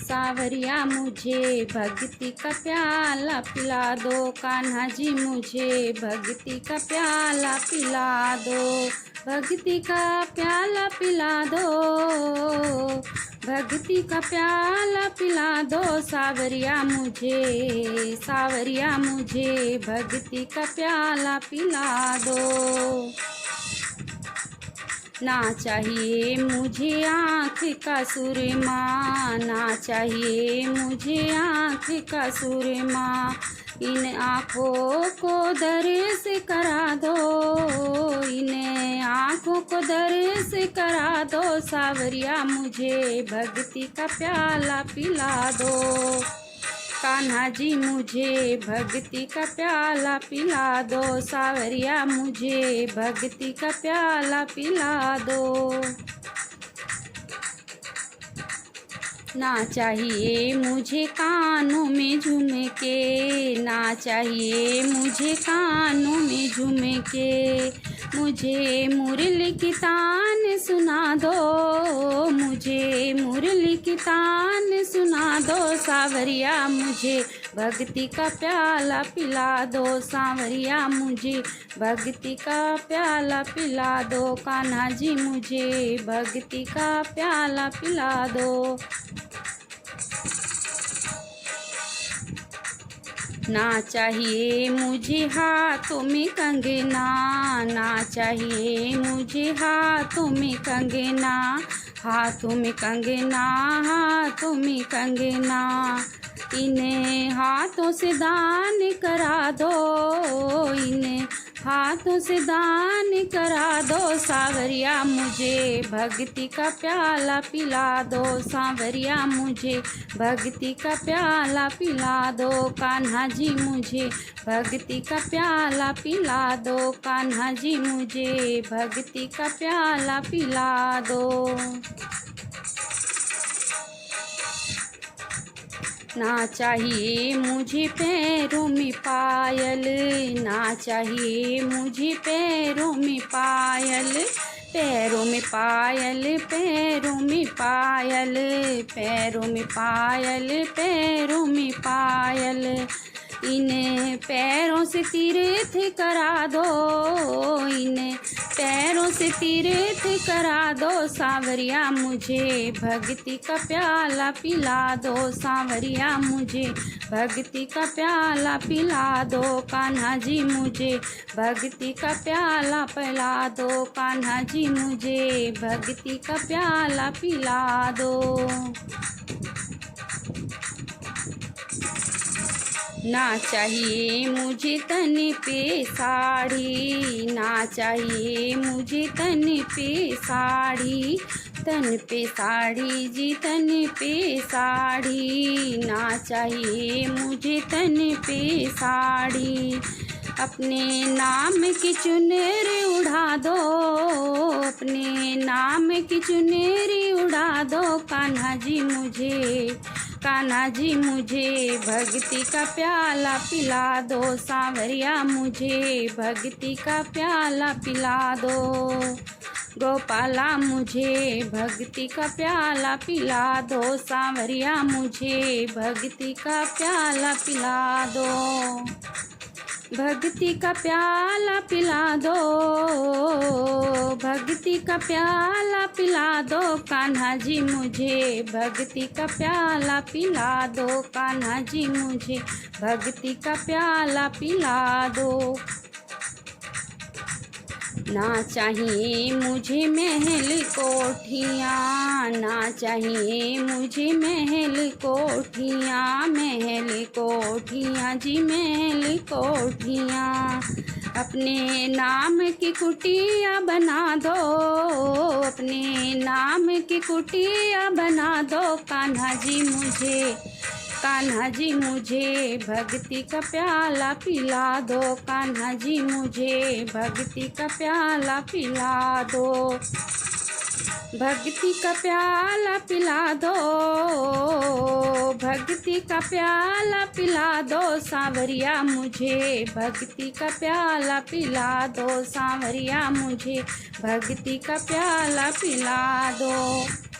सावरिया मुझे भक्ति का प्याला पिला दो, कान्हा जी मुझे भक्ति का प्याला पिला दो, भक्ति का प्याला पिला दो, भक्ति का प्याला पिला दो। सावरिया मुझे भक्ति का प्याला पिला दो। ना चाहिए मुझे आँख का सुरमा, ना चाहिए मुझे आँख का सुरमा, इन आँखों को दर्श करा दो, इन आँखों को दर्श करा दो। सावरिया मुझे भक्ति का प्याला पिला दो, कान्हा जी मुझे भक्ति का प्याला पिला दो। सावरिया मुझे भक्ति का प्याला पिला दो। ना चाहिए मुझे कानों में झुमके, ना चाहिए मुझे कानों में झुमके, मुझे मुरली की तान सुना दो, मुझे मुरली की तान सुना दो। सावरिया मुझे भक्ति का प्याला पिला दो, सावरिया मुझे भक्ति का प्याला पिला दो, कान्हा जी मुझे भक्ति का प्याला पिला दो। ना चाहिए मुझे हाथों में कंगना, ना चाहिए मुझे हाथों में कंगना, हाथों में कंगना, हाथों में कंगना, इन्हें हाथों से दान करा दो, इन्हें हाथों से दान करा दो। सावरिया मुझे भक्ति का प्याला पिला दो, सावरिया मुझे भक्ति का प्याला पिला दो, कान्हा जी मुझे भक्ति का प्याला पिला दो, कान्हा जी मुझे भक्ति का प्याला पिला दो। ना चाहिए मुझे पैरों में पायल, ना चाहिए मुझे पैरों में पायल, पैरों में पायल, पैरों में पायल, पैरों में पायल, पैरों में पायल, इन्हें पैरों से तीर्थ करा दो, इन्हें पैरों से तीर्थ करा दो। सावरिया मुझे भक्ति का प्याला पिला दो, सावरिया मुझे भक्ति का प्याला पिला दो, कान्हा जी मुझे भक्ति का प्याला पिला दो, कान्हा जी मुझे भक्ति का प्याला पिला दो। ना चाहिए मुझे तन पे साड़ी, ना चाहिए मुझे तन पे साड़ी, तन पे साड़ी जी तन पे साड़ी, ना चाहिए मुझे तन पे साड़ी, अपने नाम की चुनरी उड़ा दो, अपने नाम की चुनरी उड़ा दो, कान्हा जी मुझे, कान्हा जी मुझे भक्ति का प्याला पिला दो, सावरिया मुझे भक्ति का प्याला पिला दो, गोपाला मुझे भक्ति का प्याला पिला दो, सावरिया मुझे भक्ति का प्याला पिला दो, भक्ति का प्याला पिला दो, भक्ति का प्याला पिला दो, कान्हा जी मुझे भक्ति का प्याला पिला दो, कान्हा जी मुझे भक्ति का प्याला पिला दो। ना चाहिए मुझे महल कोठियाँ, ना चाहिए मुझे महल कोठियाँ, महल कोठियाँ जी महल कोठियाँ, अपने नाम की कुटिया बना दो, अपने नाम की कुटिया बना दो, कान्हा जी मुझे, कान्हा जी मुझे भक्ति का प्याला पिला दो, कान्हा जी मुझे भक्ति का प्याला पिला दो, भक्ति का प्याला पिला दो, भक्ति का प्याला पिला दो, सावरिया मुझे भक्ति का प्याला पिला दो, सावरिया मुझे भक्ति का प्याला पिला दो।